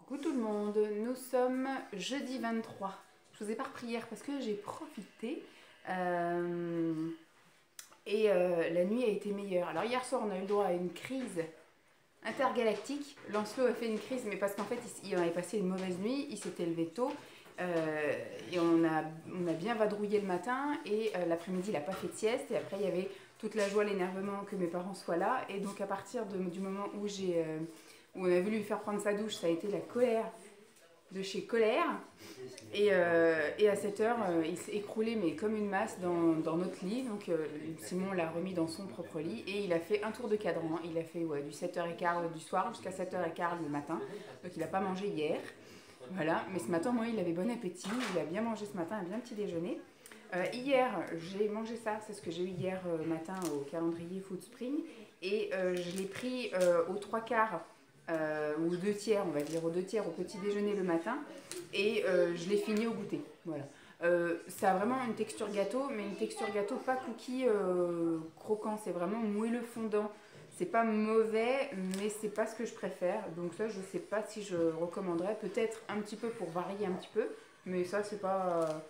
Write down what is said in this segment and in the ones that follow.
Coucou tout le monde, nous sommes jeudi 23. Je vous ai pas repris hier parce que j'ai profité la nuit a été meilleure. Alors hier soir on a eu le droit à une crise intergalactique. Lancelot a fait une crise mais parce qu'en fait il avait passé une mauvaise nuit, il s'était levé tôt et on a bien vadrouillé le matin et l'après-midi il n'a pas fait de sieste et après il y avait toute la joie, l'énervement que mes parents soient là et donc à partir du moment où où on a voulu lui faire prendre sa douche, ça a été la colère de chez Colère. Et à 7 heures, il s'est écroulé mais comme une masse dans notre lit. Donc Simon l'a remis dans son propre lit et il a fait un tour de cadran. Il a fait du 7h15 du soir jusqu'à 7h15 le matin. Donc il n'a pas mangé hier. Voilà, mais ce matin, moi, il avait bon appétit. Il a bien mangé ce matin, un bien petit déjeuner. Hier, j'ai mangé ça. C'est ce que j'ai eu hier matin au calendrier Food Spring. Et je l'ai pris aux 3/4. Ou 2/3, on va dire, aux 2/3 au petit déjeuner le matin et je l'ai fini au goûter. Voilà. Ça a vraiment une texture gâteau, mais une texture gâteau pas cookie croquant, c'est vraiment moelleux fondant. C'est pas mauvais, mais c'est pas ce que je préfère. Donc ça, je sais pas si je recommanderais. Peut-être un petit peu pour varier un petit peu, mais ça, c'est pas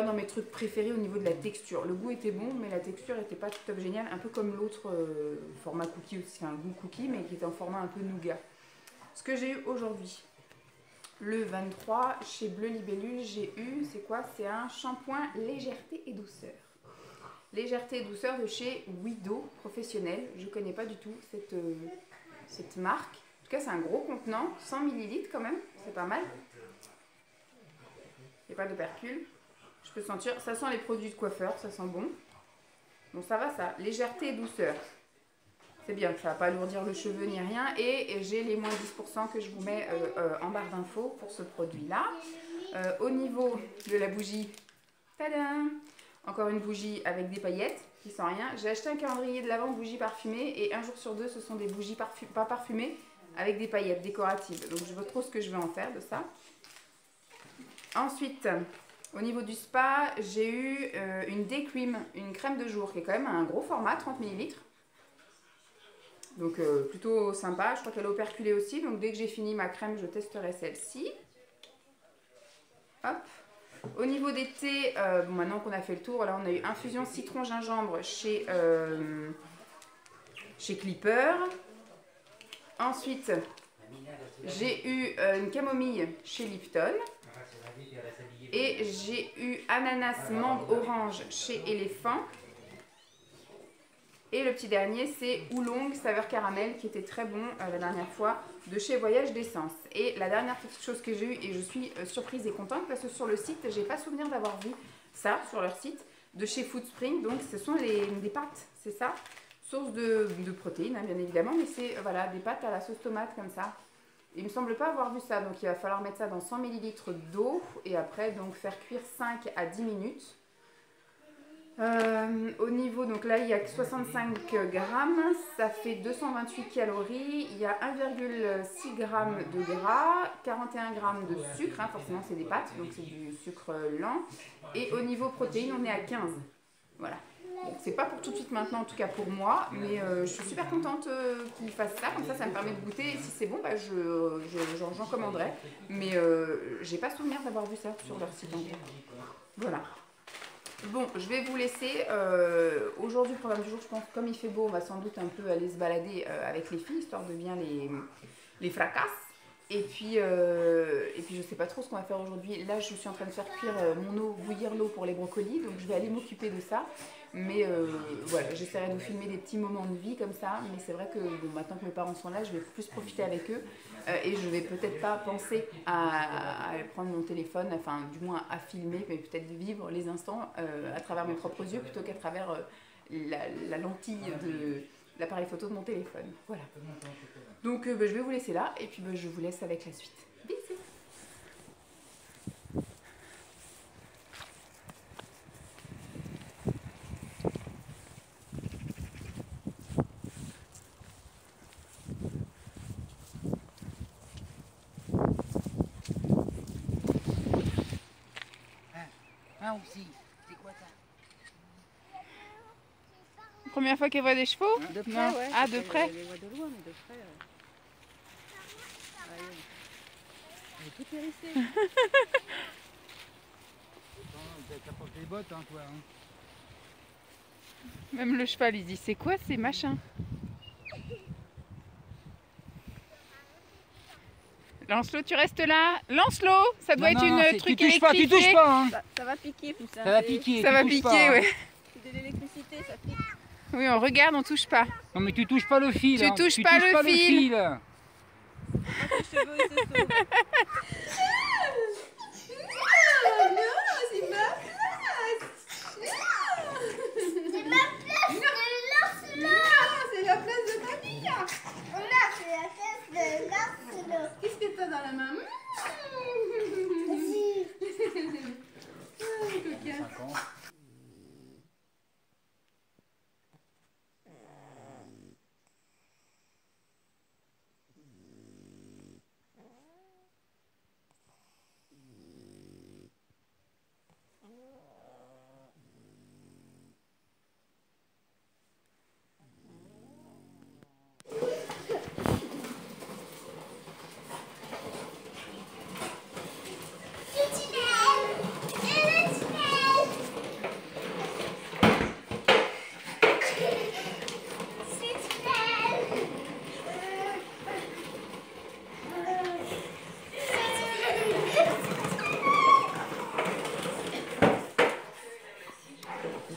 dans mes trucs préférés au niveau de la texture. Le goût était bon, mais la texture était pas tout à fait géniale. Un peu comme l'autre format cookie aussi, un goût cookie, mais qui était en format un peu nougat. Ce que j'ai eu aujourd'hui, le 23, chez Bleu Libellule, j'ai eu, c'est quoi? C'est un shampoing légèreté et douceur. Légèreté et douceur de chez Wido Professionnel. Je ne connais pas du tout cette marque. En tout cas, c'est un gros contenant, 100 ml quand même, c'est pas mal. Il n'y a pas d'opercule. Je peux sentir, ça sent les produits de coiffeur, ça sent bon. Bon, ça va ça, légèreté et douceur. C'est bien, ça va pas alourdir le cheveu ni rien. Et j'ai les moins 10% que je vous mets en barre d'infos pour ce produit-là. Au niveau de la bougie, tadam! Encore une bougie avec des paillettes qui sent rien. J'ai acheté un calendrier de l'Avent bougies parfumées et un jour sur deux, ce sont des bougies pas parfumées avec des paillettes décoratives. Donc je vois trop ce que je vais en faire de ça. Ensuite, au niveau du spa, j'ai eu une Day Cream, une crème de jour qui est quand même un gros format, 30 ml. Donc plutôt sympa, je crois qu'elle est operculée aussi. Donc dès que j'ai fini ma crème, je testerai celle-ci. Hop. Au niveau des thés, bon, maintenant qu'on a fait le tour, là on a eu infusion citron-gingembre chez Clipper. Ensuite, j'ai eu une camomille chez Lipton. Et j'ai eu ananas, mangue, orange chez Elephant. Et le petit dernier, c'est Oolong saveur caramel qui était très bon la dernière fois de chez Voyage d'Essence. Et la dernière petite chose que j'ai eue, et je suis surprise et contente parce que sur le site, j'ai pas souvenir d'avoir vu ça sur leur site, de chez Food Spring. Donc ce sont des pâtes, c'est ça, source de protéines hein, bien évidemment, mais c'est voilà, des pâtes à la sauce tomate comme ça. Il me semble pas avoir vu ça, donc il va falloir mettre ça dans 100 ml d'eau et après donc faire cuire 5 à 10 minutes. Au niveau, donc là il y a que 65 grammes, ça fait 228 calories, il y a 1,6 g de gras, 41 g de sucre, hein, forcément c'est des pâtes, donc c'est du sucre lent. Et au niveau protéines, on est à 15. Voilà. Bon, c'est pas pour tout de suite maintenant, en tout cas pour moi, mais je suis super contente qu'ils fassent ça, comme ça me permet de goûter. Et si c'est bon, bah, j'en commanderai. Mais j'ai pas souvenir d'avoir vu ça sur leur site encore. Voilà. Bon, je vais vous laisser. Aujourd'hui, le programme du jour, je pense, comme il fait beau, on va sans doute un peu aller se balader avec les filles, histoire de bien les fracasses. Et puis je sais pas trop ce qu'on va faire aujourd'hui. Là, je suis en train de faire cuire mon eau, bouillir l'eau pour les brocolis, donc je vais aller m'occuper de ça. Mais voilà, j'essaierai de vous filmer des petits moments de vie comme ça. Mais c'est vrai que bon, maintenant que mes parents sont là, je vais plus profiter avec eux. Et je vais peut-être pas penser à prendre mon téléphone, enfin du moins à filmer, mais peut-être de vivre les instants à travers mes propres yeux plutôt qu'à travers la lentille de l'appareil photo de mon téléphone. Voilà. Donc je vais vous laisser là et puis je vous laisse avec la suite. Bisous. Aussi, c'est quoi ça? Première fois qu'elle voit des chevaux? De près, non. Ouais. Ah, de près? Je les vois de loin, mais de près. vais tout hérisser. T'apportes les bottes, hein, toi. Hein. Même le cheval, il dit, c'est quoi ces machins? Lancelot, tu restes là. Lancelot, ça doit être une truc électrifié. Tu touches pas, hein. Ça va piquer, Poussin. Ça va piquer. Ça va piquer, ouais. C'est de l'électricité, ça pique. Oui, on regarde, on touche pas. Non, mais tu touches pas le fil. Tu touches pas le fil. Pas tes cheveux, ils se sauvent. C'est la place de Camille. Qu'est-ce que t'as dans la main?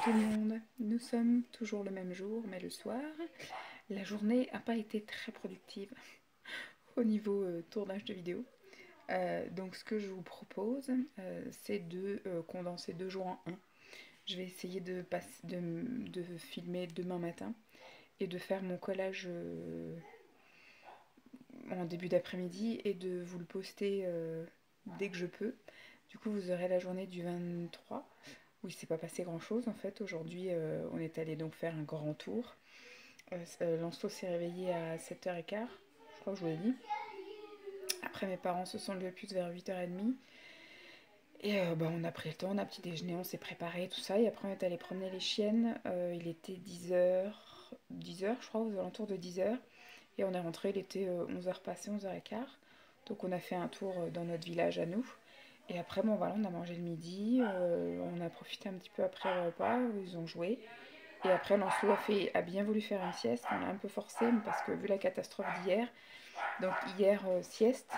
Tout le monde, nous sommes toujours le même jour, mais le soir. La journée n'a pas été très productive au niveau tournage de vidéo. Donc ce que je vous propose, c'est de condenser 2 jours en un. Je vais essayer de filmer demain matin et de faire mon collage en début d'après-midi et de vous le poster dès que je peux. Du coup, vous aurez la journée du 23. où il s'est pas passé grand chose en fait. Aujourd'hui, on est allé donc faire un grand tour. Lancelot s'est réveillé à 7h15, je crois que je vous l'ai dit. Après, mes parents se sont levés plus vers 8h30. Et on a pris le temps, on a petit déjeuner, on s'est préparé, tout ça. Et après, on est allé promener les chiennes. Il était 10h, je crois, aux alentours de 10h. Et on est rentré, il était 11h passé, 11h15. Donc on a fait un tour dans notre village à nous. Et après, bon voilà, on a mangé le midi, on a profité un petit peu après le repas, où ils ont joué. Et après, Lancelot a bien voulu faire une sieste, on l'a un peu forcé, parce que vu la catastrophe d'hier, donc hier, sieste,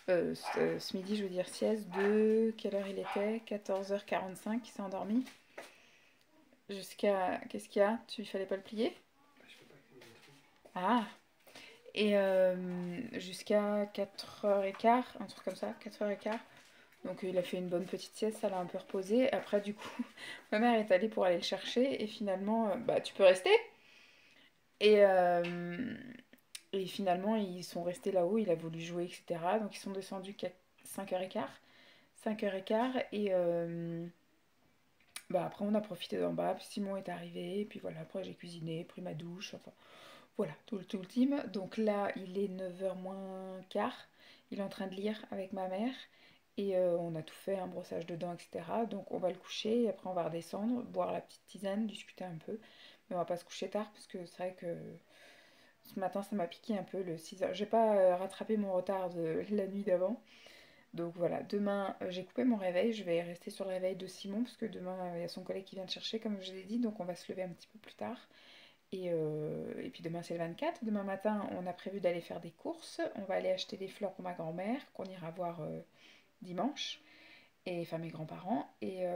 ce midi, je veux dire sieste, de quelle heure il était? 14h45, il s'est endormi. Jusqu'à... Qu'est-ce qu'il y a? Il fallait pas le plier? Ah! Et jusqu'à 4h15, un truc comme ça, 4h15. Donc il a fait une bonne petite sieste, ça l'a un peu reposé. Après du coup, ma mère est allée pour aller le chercher et finalement, tu peux rester. Et finalement, ils sont restés là-haut, il a voulu jouer, etc. Donc ils sont descendus qu'à 5h15. 5h15 et après on a profité d'en bas, puis Simon est arrivé, et puis voilà, après j'ai cuisiné, pris ma douche, enfin voilà, tout le team. Donc là, il est 9h moins quart, il est en train de lire avec ma mère. Et on a tout fait, un brossage de dents, etc. Donc on va le coucher et après on va redescendre, boire la petite tisane, discuter un peu. Mais on va pas se coucher tard parce que c'est vrai que ce matin ça m'a piqué un peu le 6h. J'ai pas rattrapé mon retard de la nuit d'avant. Donc voilà, demain j'ai coupé mon réveil, je vais rester sur le réveil de Simon parce que demain il y a son collègue qui vient te chercher comme je l'ai dit. Donc on va se lever un petit peu plus tard. Et puis demain c'est le 24. Demain matin on a prévu d'aller faire des courses. On va aller acheter des fleurs pour ma grand-mère qu'on ira voir... dimanche, enfin mes grands-parents, et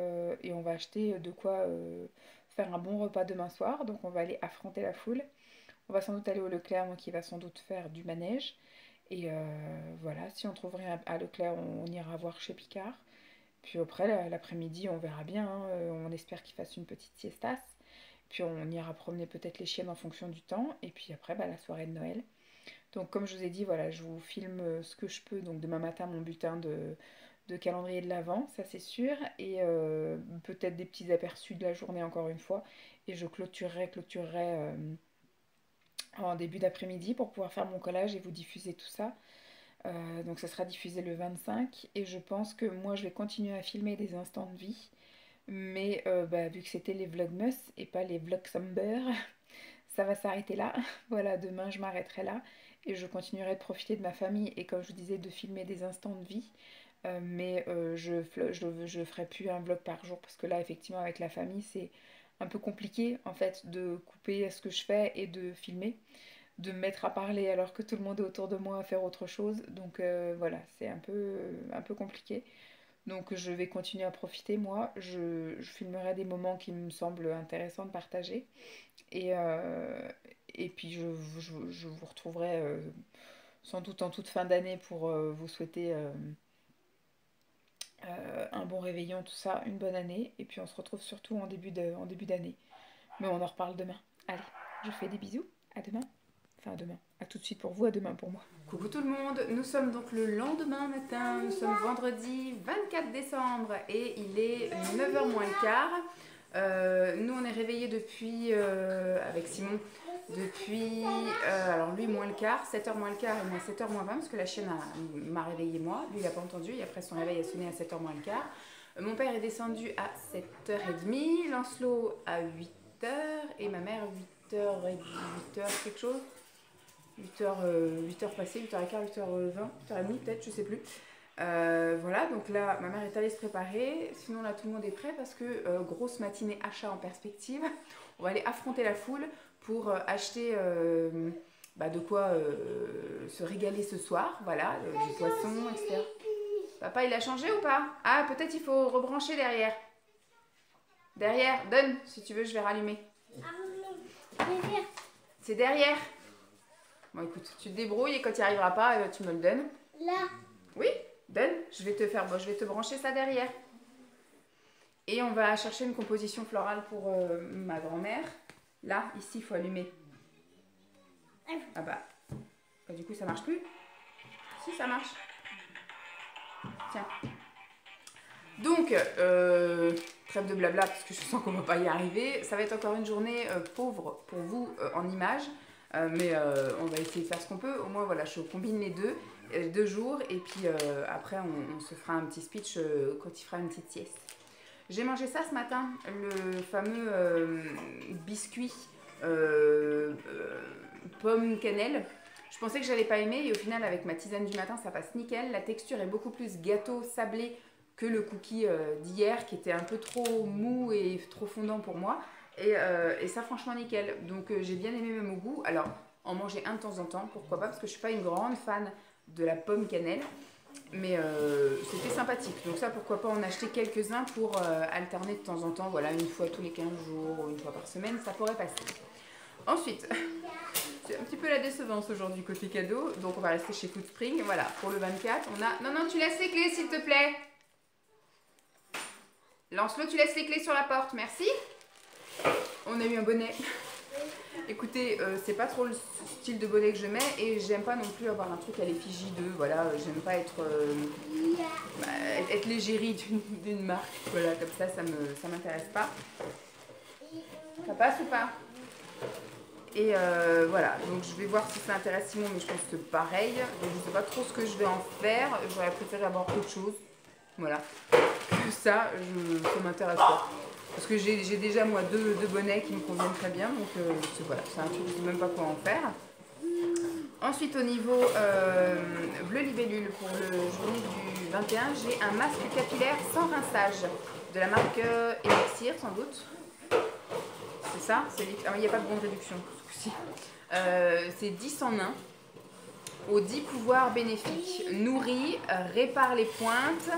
on va acheter de quoi faire un bon repas demain soir. Donc on va aller affronter la foule. On va sans doute aller au Leclerc, donc il va sans doute faire du manège. Et voilà, si on trouve rien à Leclerc, on ira voir chez Picard. Puis après, l'après-midi, on verra bien, hein. On espère qu'il fasse une petite siestasse. Puis on ira promener peut-être les chiennes en fonction du temps. Et puis après, la soirée de Noël. Donc comme je vous ai dit, voilà, je vous filme ce que je peux. Donc demain matin, mon butin de calendrier de l'Avent, ça c'est sûr. Et peut-être des petits aperçus de la journée encore une fois. Et je clôturerai en début d'après-midi pour pouvoir faire mon collage et vous diffuser tout ça. Donc ça sera diffusé le 25. Et je pense que moi je vais continuer à filmer des instants de vie. Mais vu que c'était les Vlogmas et pas les Vlogsumber, ça va s'arrêter là. Voilà, demain je m'arrêterai là. et je continuerai de profiter de ma famille et comme je vous disais de filmer des instants de vie. Mais je ferai plus un vlog par jour parce que là effectivement avec la famille c'est un peu compliqué en fait de couper ce que je fais et de filmer, de me mettre à parler alors que tout le monde est autour de moi à faire autre chose. Donc voilà, c'est un peu compliqué. Donc je vais continuer à profiter moi, je filmerai des moments qui me semblent intéressants de partager. Et puis je vous retrouverai sans doute en toute fin d'année pour vous souhaiter un bon réveillon, tout ça, une bonne année. Et puis on se retrouve surtout en début d'année. Mais on en reparle demain. Allez, je fais des bisous, à demain. Enfin à demain, à tout de suite pour vous, à demain pour moi. Coucou tout le monde, nous sommes donc le lendemain matin, nous sommes vendredi 24 décembre et il est 9h moins le quart. Nous on est réveillés depuis, avec Simon, depuis, alors lui moins le quart, 7h moins le quart et moi 7h moins 20 parce que la chienne m'a réveillé moi, lui il n'a pas entendu et après son réveil a sonné à 7h moins le quart. Mon père est descendu à 7h30, Lancelot à 8h et ma mère 8h quelque chose. 8h passées, 8h15, 8h20, 8h30 peut-être, je sais plus. Voilà, donc là, ma mère est allée se préparer. Sinon, là, tout le monde est prêt parce que grosse matinée achat en perspective. On va aller affronter la foule pour acheter de quoi se régaler ce soir. Voilà, du poisson, etc. Papa, il a changé ou pas? Ah, peut-être il faut rebrancher derrière. Derrière, donne, si tu veux, je vais rallumer. C'est derrière. Bon, écoute, tu te débrouilles et quand tu n'y arriveras pas, tu me le donnes. Là. Oui, donne. Je vais te brancher ça derrière. Et on va chercher une composition florale pour ma grand-mère. Là, ici, il faut allumer. Ah bah, du coup, ça marche plus. Si, ça marche. Tiens. Donc, trêve de blabla parce que je sens qu'on ne va pas y arriver. Ça va être encore une journée pauvre pour vous en images. Mais on va essayer de faire ce qu'on peut. Au moins, voilà, je combine les deux jours. Et puis après, on se fera un petit speech quand il fera une petite sieste. J'ai mangé ça ce matin, le fameux biscuit pomme cannelle. Je pensais que j'allais pas aimer et au final, avec ma tisane du matin, ça passe nickel. La texture est beaucoup plus gâteau sablé que le cookie d'hier qui était un peu trop mou et trop fondant pour moi. Et ça franchement nickel, donc j'ai bien aimé même au goût. Alors en manger un de temps en temps, pourquoi pas, parce que je suis pas une grande fan de la pomme cannelle, mais c'était sympathique, donc ça pourquoi pas en acheter quelques-uns pour alterner de temps en temps, voilà, une fois tous les 15 jours ou une fois par semaine, ça pourrait passer. Ensuite, c'est un petit peu la décevance aujourd'hui côté cadeau, donc on va rester chez Foodspring. Voilà, pour le 24 on a... Non, tu laisses les clés s'il te plaît. Lancelot, tu laisses les clés sur la porte, merci. On a eu un bonnet. Écoutez, c'est pas trop le style de bonnet que je mets et j'aime pas non plus avoir un truc à l'effigie de, voilà, j'aime pas être l'égérie d'une marque, voilà, comme ça m'intéresse pas. Ça passe ou pas? Et voilà, donc je vais voir si ça intéresse Simon, mais je pense que c'est pareil. Donc je sais pas trop ce que je vais en faire, j'aurais préféré avoir autre chose, voilà. Que ça m'intéresse pas. Parce que j'ai déjà moi deux bonnets qui me conviennent très bien, donc voilà, c'est un truc, je ne sais même pas quoi en faire. Ensuite au niveau bleu libellule, pour le journée du 21, j'ai un masque capillaire sans rinçage, de la marque Elixir sans doute. C'est ça, il n'y a pas de bonne réduction, ce coup-ci. C'est 10 en 1, aux 10 pouvoirs bénéfiques, nourrit, répare les pointes,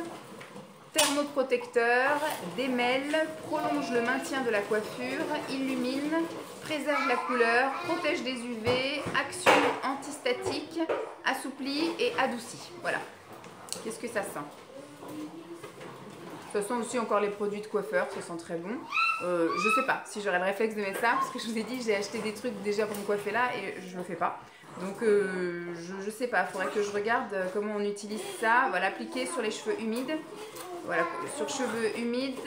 thermoprotecteur, démêle, prolonge le maintien de la coiffure, illumine, préserve la couleur, protège des UV, action antistatique, assouplit et adoucit. Voilà. Qu'est-ce que ça sent? Ça sent aussi encore les produits de coiffeur, ça sent très bon. Je sais pas si j'aurais le réflexe de mettre ça, parce que je vous ai dit, j'ai acheté des trucs déjà pour me coiffer là et je le fais pas. Donc je sais pas, il faudrait que je regarde comment on utilise ça. Voilà, appliquer sur les cheveux humides. Voilà, sur cheveux humides,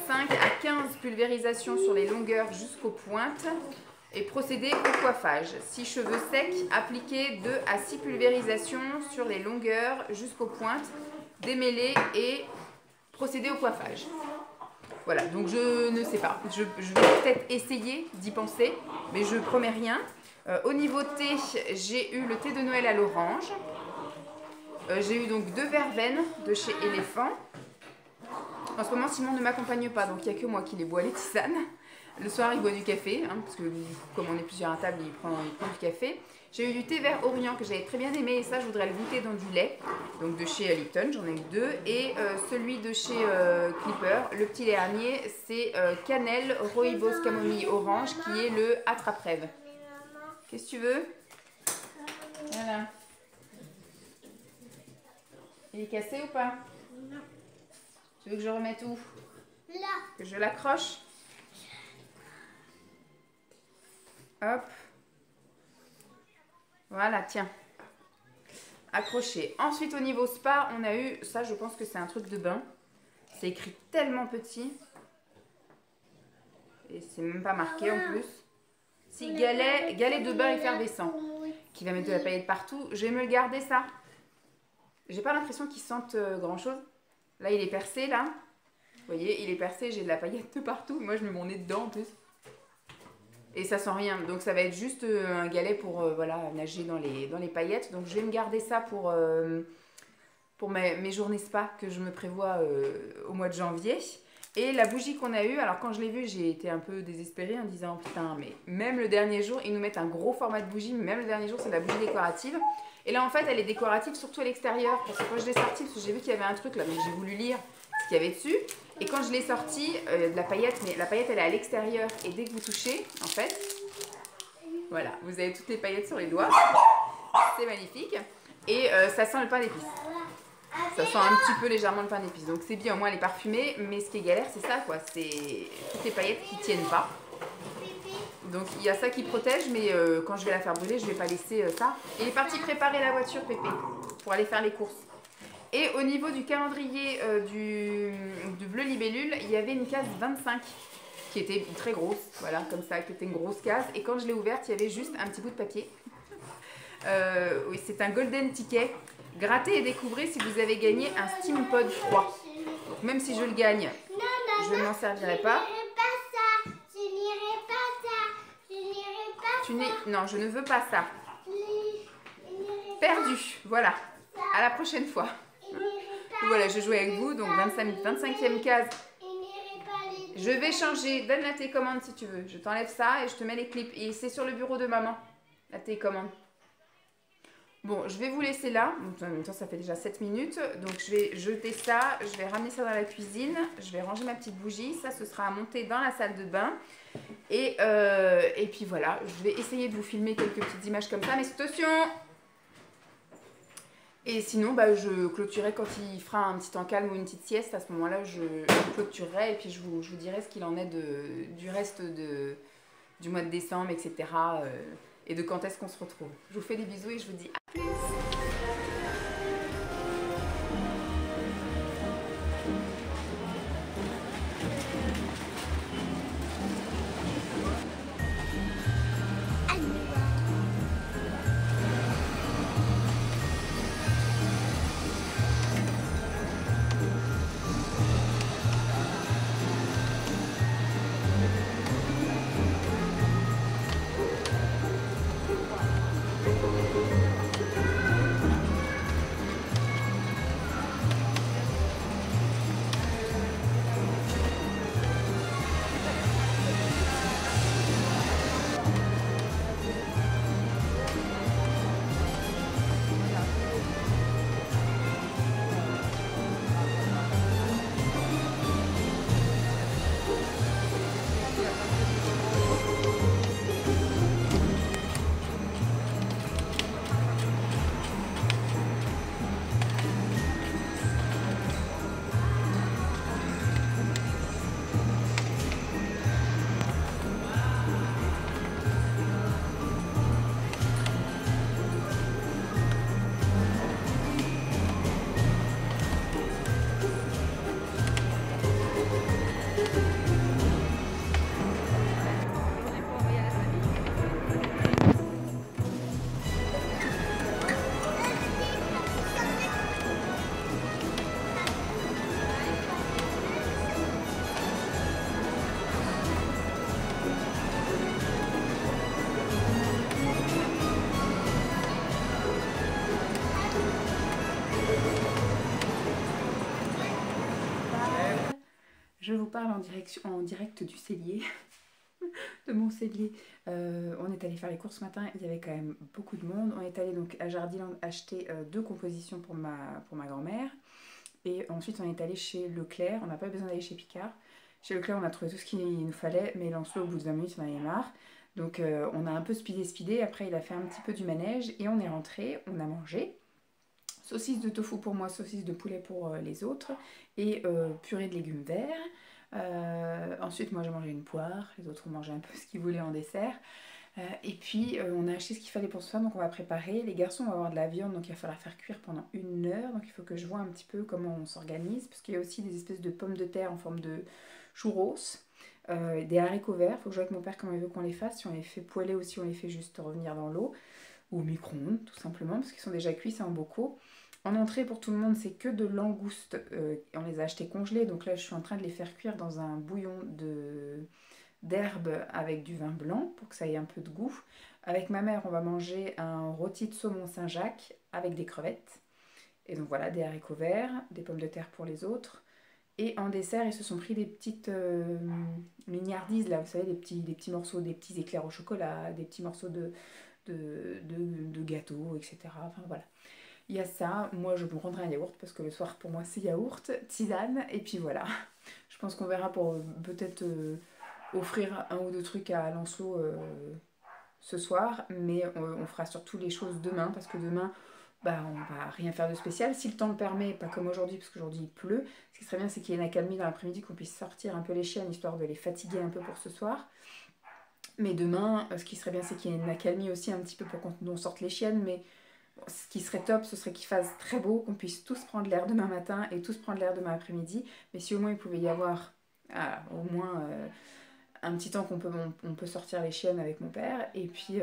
5 à 15 pulvérisations sur les longueurs jusqu'aux pointes. Et procéder au coiffage. Si cheveux secs, appliquer 2 à 6 pulvérisations sur les longueurs jusqu'aux pointes. Démêler et procéder au coiffage. Voilà, donc je ne sais pas. Je vais peut-être essayer d'y penser, mais je promets rien. Au niveau thé, j'ai eu le thé de Noël à l'orange. J'ai eu donc 2 verveines de chez Éléphant. En ce moment, Simon ne m'accompagne pas, donc il n'y a que moi qui les bois les tisanes. Le soir, il boit du café, hein, parce que comme on est plusieurs à table, il prend du café. J'ai eu du thé vert Orient que j'avais très bien aimé, et ça, je voudrais le goûter dans du lait. Donc de chez Lipton, j'en ai eu 2. Et celui de chez Clipper, le petit lait arnier, c'est cannelle, rooibos, camomille, orange, qui est le attrape-rêve. Qu'est-ce que tu veux? Voilà. Il est cassé ou pas? Non. Tu veux que je remette où? Là. Que je l'accroche? Hop. Voilà, tiens. Accroché. Ensuite, au niveau spa, on a eu... Ça, je pense que c'est un truc de bain. C'est écrit tellement petit. Et c'est même pas marqué en plus. Si, galet de bain effervescent. Qui va mettre de la paillette partout. Je vais me le garder, ça. J'ai pas l'impression qu'il sente grand-chose. Là, il est percé, là. Vous voyez, il est percé, j'ai de la paillette de partout. Moi, je mets mon nez dedans, en plus. Et ça sent rien. Donc, ça va être juste un galet pour voilà, nager dans les paillettes. Donc, je vais me garder ça pour mes journées spa que je me prévois au mois de janvier. Et la bougie qu'on a eue, alors quand je l'ai vue, j'ai été un peu désespérée en disant « Putain, mais même le dernier jour, ils nous mettent un gros format de bougie. Mais même le dernier jour, c'est de la bougie décorative. » Et là, en fait, elle est décorative surtout à l'extérieur. Parce que quand je l'ai sortie, parce que j'ai vu qu'il y avait un truc là, donc j'ai voulu lire ce qu'il y avait dessus. Et quand je l'ai sortie, de la paillette, mais la paillette, elle est à l'extérieur. Et dès que vous touchez, en fait, voilà, vous avez toutes les paillettes sur les doigts. C'est magnifique. Et ça sent le pain d'épices. Ça sent un petit peu légèrement le pain d'épices. Donc c'est bien, au moins elle est parfumée. Mais ce qui est galère, c'est ça, quoi. C'est toutes les paillettes qui tiennent pas. Donc il y a ça qui protège, mais quand je vais la faire brûler, je vais pas laisser ça. Il est parti préparer la voiture, Pépé, pour aller faire les courses. Et au niveau du calendrier du bleu libellule, il y avait une case 25 qui était très grosse, voilà, comme ça, qui était une grosse case. Et quand je l'ai ouverte, il y avait juste un petit bout de papier. Oui, c'est un golden ticket. Grattez et découvrez si vous avez gagné un Steam Pod 3. Donc même si je le gagne, je ne m'en servirai pas. Non, je ne veux pas ça. Perdu, voilà. À la prochaine fois. Voilà, je joue avec vous, donc 25e case. Je vais changer. Donne la télécommande si tu veux. Je t'enlève ça et je te mets les clips. Et c'est sur le bureau de maman, la télécommande. Bon, je vais vous laisser là. En même temps, ça fait déjà 7 minutes. Donc, je vais jeter ça. Je vais ramener ça dans la cuisine. Je vais ranger ma petite bougie. Ça, ce sera à monter dans la salle de bain. Et puis voilà, je vais essayer de vous filmer quelques petites images comme ça. Mais attention! Et sinon, bah, je clôturerai quand il fera un petit temps calme ou une petite sieste. À ce moment-là, je clôturerai et puis je vous dirai ce qu'il en est du reste du mois de décembre, etc. Et de quand est-ce qu'on se retrouve. Je vous fais des bisous et je vous dis à plus. je vous parle en direct du cellier, de mon cellier. On est allé faire les courses ce matin, il y avait quand même beaucoup de monde. On est allé donc à Jardiland acheter 2 compositions pour ma grand-mère. Et ensuite on est allé chez Leclerc, on n'a pas eu besoin d'aller chez Picard. Chez Leclerc on a trouvé tout ce qu'il nous fallait, mais Lancelot au bout de 20 minutes on en avait marre. Donc on a un peu speedé, après il a fait un petit peu du manège et on est rentré, on a mangé. Saucisse de tofu pour moi, saucisse de poulet pour les autres et purée de légumes verts. Ensuite moi j'ai mangé une poire, les autres ont mangé un peu ce qu'ils voulaient en dessert. Et puis on a acheté ce qu'il fallait pour ce soir, donc on va préparer. Les garçons vont avoir de la viande, donc il va falloir faire cuire pendant 1 heure. Donc il faut que je vois un petit peu comment on s'organise, parce qu'il y a aussi des espèces de pommes de terre en forme de churros, des haricots verts. Il faut que je vois avec mon père comment il veut qu'on les fasse, si on les fait poêler ou si on les fait juste revenir dans l'eau, ou au micro-ondes tout simplement, parce qu'ils sont déjà cuits, c'est en bocaux. En entrée pour tout le monde, c'est que de langoustes. On les a achetés congelés, donc là je suis en train de les faire cuire dans un bouillon d'herbe avec du vin blanc pour que ça ait un peu de goût. Avec ma mère, on va manger un rôti de saumon Saint-Jacques avec des crevettes. Et donc voilà, des haricots verts, des pommes de terre pour les autres. Et en dessert, ils se sont pris des petites mignardises, là, vous savez, des petits morceaux, des petits éclairs au chocolat, des petits morceaux de gâteau, etc. Enfin voilà. Il y a ça, moi je me prendrai un yaourt parce que le soir pour moi c'est yaourt, tisane, et puis voilà. Je pense qu'on verra pour peut-être offrir 1 ou 2 trucs à Lancelot ce soir, mais on fera surtout les choses demain parce que demain bah, on va rien faire de spécial. Si le temps le permet, pas comme aujourd'hui parce qu'aujourd'hui il pleut, ce qui serait bien c'est qu'il y ait une accalmie dans l'après-midi, qu'on puisse sortir un peu les chiennes histoire de les fatiguer un peu pour ce soir. Mais demain, ce qui serait bien c'est qu'il y ait une accalmie aussi un petit peu pour qu'on sorte les chiennes, mais ce qui serait top, ce serait qu'il fasse très beau, qu'on puisse tous prendre l'air demain matin et tous prendre l'air demain après-midi. Mais si au moins il pouvait y avoir au moins un petit temps on peut sortir les chiennes avec mon père. Et puis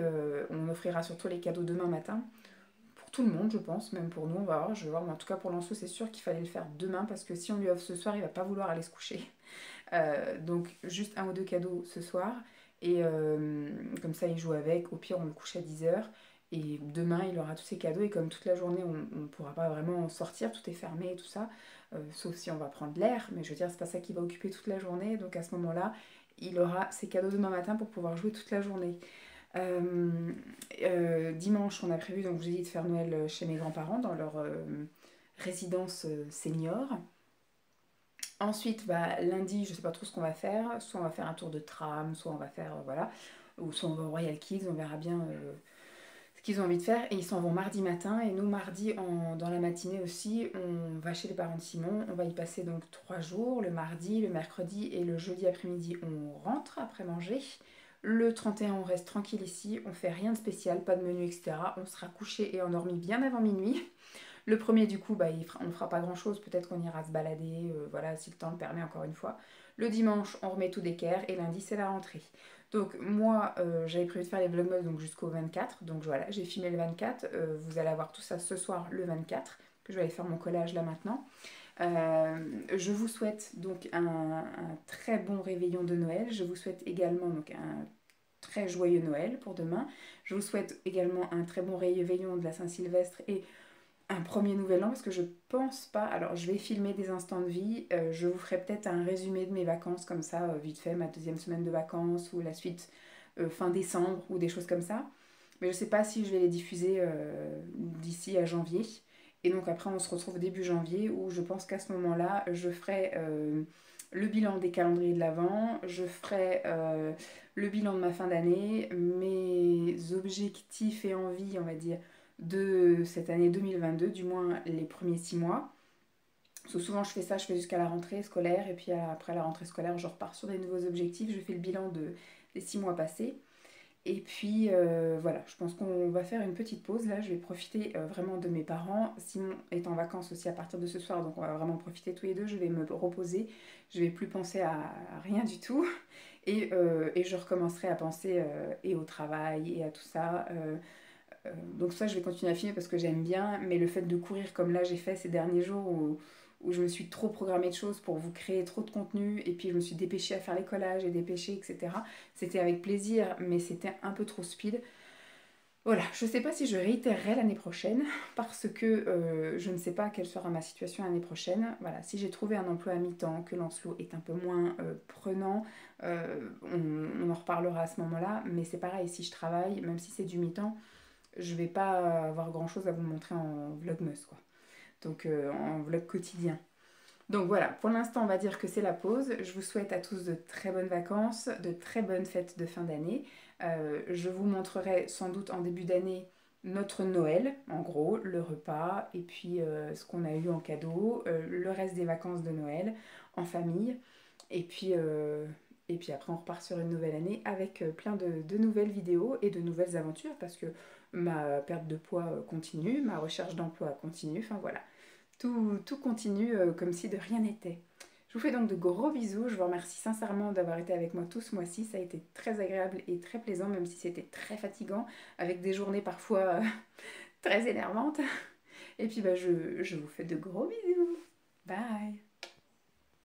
on offrira surtout les cadeaux demain matin. Pour tout le monde, je pense, même pour nous, on va voir, je vais voir. Mais en tout cas pour Lancelot, c'est sûr qu'il fallait le faire demain parce que si on lui offre ce soir, il va pas vouloir aller se coucher. Donc juste 1 ou 2 cadeaux ce soir. Et comme ça, il joue avec. Au pire, on le couche à 10h. Et demain, il aura tous ses cadeaux. Et comme toute la journée, on ne pourra pas vraiment sortir, tout est fermé et tout ça. Sauf si on va prendre l'air. Mais je veux dire, c'est pas ça qui va occuper toute la journée. Donc à ce moment-là, il aura ses cadeaux demain matin pour pouvoir jouer toute la journée. Dimanche, on a prévu, donc je vous ai dit, de faire Noël chez mes grands-parents dans leur résidence senior. Ensuite, bah, lundi, je sais pas trop ce qu'on va faire. Soit on va faire un tour de tram, soit on va faire, voilà. Ou soit on va au Royal Kids, on verra bien ce qu'ils ont envie de faire. Et ils s'en vont mardi matin. Et nous, mardi, dans la matinée aussi, on va chez les parents de Simon. On va y passer donc 3 jours. Le mardi, le mercredi et le jeudi après-midi, on rentre après manger. Le 31, on reste tranquille ici. On fait rien de spécial, pas de menu, etc. On sera couché et endormi bien avant minuit. Le premier, du coup, bah, on ne fera pas grand-chose. Peut-être qu'on ira se balader, voilà, si le temps le permet, encore une fois. Le dimanche, on remet tout d'équerre. Et lundi, c'est la rentrée. Donc, moi, j'avais prévu de faire les vlogmas donc, jusqu'au 24. Donc, voilà, j'ai filmé le 24. Vous allez avoir tout ça ce soir, le 24. Que je vais aller faire mon collage là maintenant. Je vous souhaite donc un très bon réveillon de Noël. Je vous souhaite également donc un très joyeux Noël pour demain. Je vous souhaite également un très bon réveillon de la Saint-Sylvestre et un premier nouvel an parce que je pense pas. Alors je vais filmer des instants de vie. Je vous ferai peut-être un résumé de mes vacances comme ça, vite fait, ma 2e semaine de vacances ou la suite fin décembre ou des choses comme ça. Mais je sais pas si je vais les diffuser d'ici à janvier. Et donc après on se retrouve début janvier où je pense qu'à ce moment-là je ferai le bilan des calendriers de l'Avent, je ferai le bilan de ma fin d'année, mes objectifs et envies on va dire de cette année 2022, du moins les premiers 6 mois. Parce que souvent je fais ça, je fais jusqu'à la rentrée scolaire et puis après la rentrée scolaire je repars sur des nouveaux objectifs, je fais le bilan des 6 mois passés. Et puis voilà, je pense qu'on va faire une petite pause. Là, je vais profiter vraiment de mes parents. Simon est en vacances aussi à partir de ce soir, donc on va vraiment profiter tous les deux. Je vais me reposer, je vais plus penser à rien du tout. Et je recommencerai à penser et au travail et à tout ça. Donc ça, je vais continuer à filmer parce que j'aime bien. Mais le fait de courir comme là j'ai fait ces derniers jours où je me suis trop programmée de choses pour vous créer trop de contenu et puis je me suis dépêchée à faire les collages et dépêchée, etc. C'était avec plaisir, mais c'était un peu trop speed. Voilà, je ne sais pas si je réitérerai l'année prochaine parce que je ne sais pas quelle sera ma situation l'année prochaine. Voilà, si j'ai trouvé un emploi à mi-temps, que Lancelot est un peu moins prenant, on en reparlera à ce moment-là. Mais c'est pareil, si je travaille, même si c'est du mi-temps, je vais pas avoir grand-chose à vous montrer en vlogmas, quoi. Donc en vlog quotidien. Donc voilà, pour l'instant on va dire que c'est la pause. Je vous souhaite à tous de très bonnes vacances, de très bonnes fêtes de fin d'année. Je vous montrerai sans doute en début d'année notre Noël, en gros, le repas, et puis ce qu'on a eu en cadeau, le reste des vacances de Noël en famille. Et puis après on repart sur une nouvelle année avec plein de nouvelles vidéos et de nouvelles aventures parce que ma perte de poids continue, ma recherche d'emploi continue, enfin voilà. Tout continue comme si de rien n'était. Je vous fais donc de gros bisous. Je vous remercie sincèrement d'avoir été avec moi tout ce mois-ci. Ça a été très agréable et très plaisant, même si c'était très fatigant, avec des journées parfois très énervantes. Et puis bah, je vous fais de gros bisous.